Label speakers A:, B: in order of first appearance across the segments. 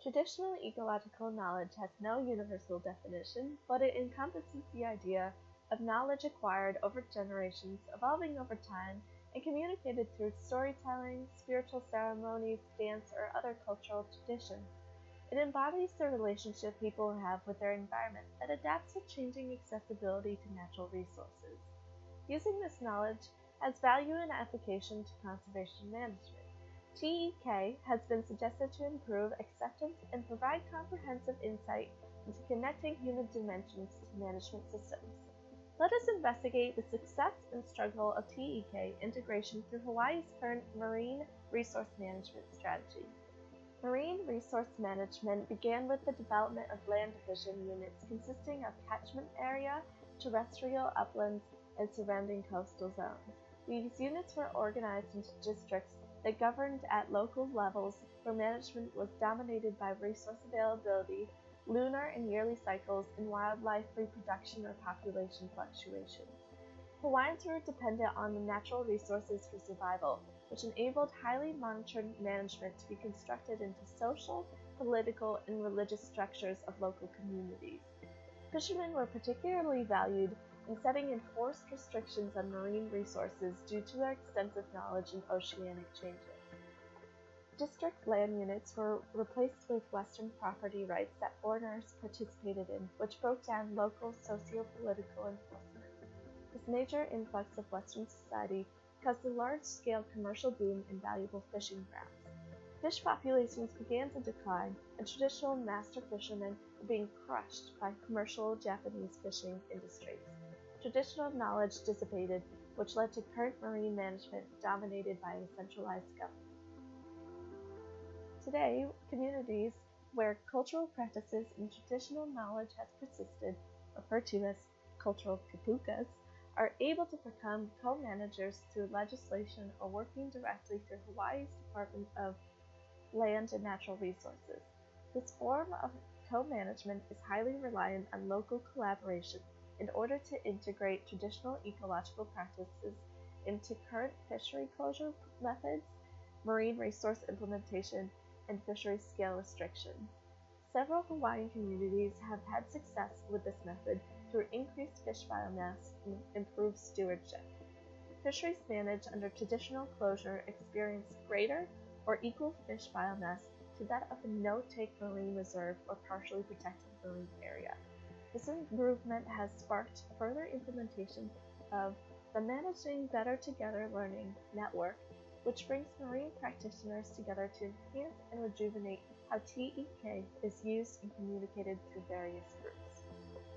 A: Traditional ecological knowledge has no universal definition, but it encompasses the idea of knowledge acquired over generations, evolving over time, and communicated through storytelling, spiritual ceremonies, dance, or other cultural traditions. It embodies the relationship people have with their environment that adapts to changing accessibility to natural resources. Using this knowledge has value and application to conservation management. TEK has been suggested to improve acceptance and provide comprehensive insight into connecting human dimensions to management systems. Let us investigate the success and struggle of TEK integration through Hawaii's current marine resource management strategy. Marine resource management began with the development of land division units consisting of catchment area, terrestrial uplands, and surrounding coastal zones. These units were organized into districts that governed at local levels where management was dominated by resource availability, lunar and yearly cycles, and wildlife reproduction or population fluctuations. Hawaiians were dependent on the natural resources for survival, which enabled highly monitored management to be constructed into social, political, and religious structures of local communities. Fishermen were particularly valued in setting enforced restrictions on marine resources due to their extensive knowledge in oceanic changes. District land units were replaced with Western property rights that foreigners participated in, which broke down local socio-political enforcement. This major influx of Western society caused a large-scale commercial boom in valuable fishing grounds. Fish populations began to decline, and traditional master fishermen were being crushed by commercial Japanese fishing industries. Traditional knowledge dissipated, which led to current marine management dominated by a centralized government. Today, communities where cultural practices and traditional knowledge has persisted, referred to as cultural kapukas, are able to become co-managers through legislation or working directly through Hawaii's Department of Land and Natural Resources. This form of co-management is highly reliant on local collaboration in order to integrate traditional ecological practices into current fishery closure methods, marine resource implementation, and fishery scale restrictions. Several Hawaiian communities have had success with this method through increased fish biomass and improved stewardship. Fisheries managed under traditional closure experience greater or equal fish biomass to that of a no-take marine reserve or partially protected marine area. This improvement has sparked further implementation of the Managing Better Together Learning Network, which brings marine practitioners together to enhance and rejuvenate how TEK is used and communicated through various groups.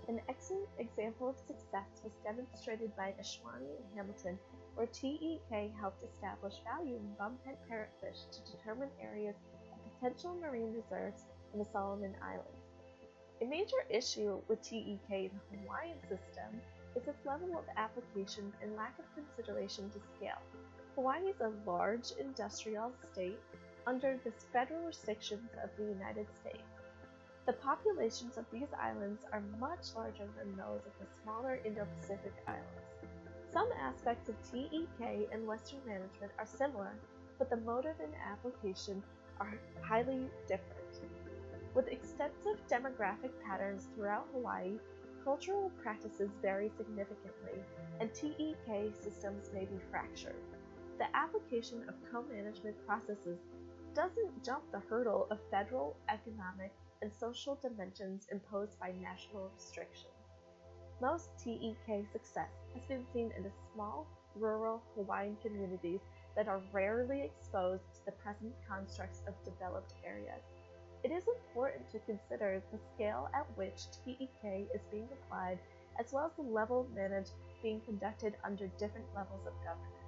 A: An excellent example of success was demonstrated by Ashwani and Hamilton, where TEK helped establish value in bumphead parrotfish to determine areas of potential marine reserves in the Solomon Islands. A major issue with TEK in the Hawaiian system is its level of application and lack of consideration to scale. Hawaii is a large industrial state under the federal restrictions of the United States. The populations of these islands are much larger than those of the smaller Indo-Pacific islands. Some aspects of TEK and Western management are similar, but the motive and application are highly different. With extensive demographic patterns throughout Hawaii, cultural practices vary significantly, and TEK systems may be fractured. The application of co-management processes doesn't jump the hurdle of federal, economic, and social dimensions imposed by national restrictions. Most TEK success has been seen in the small, rural Hawaiian communities that are rarely exposed to the present constructs of developed areas. It is important to consider the scale at which TEK is being applied, as well as the level of management being conducted under different levels of governance.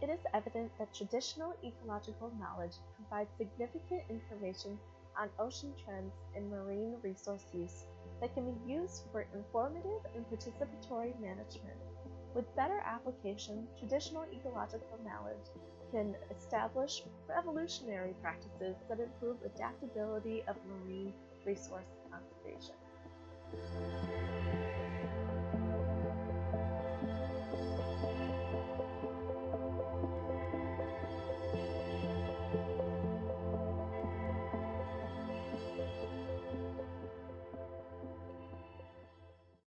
A: It is evident that traditional ecological knowledge provides significant information on ocean trends and marine resource use that can be used for informative and participatory management. With better application, traditional ecological knowledge can establish revolutionary practices that improve adaptability of marine resource conservation.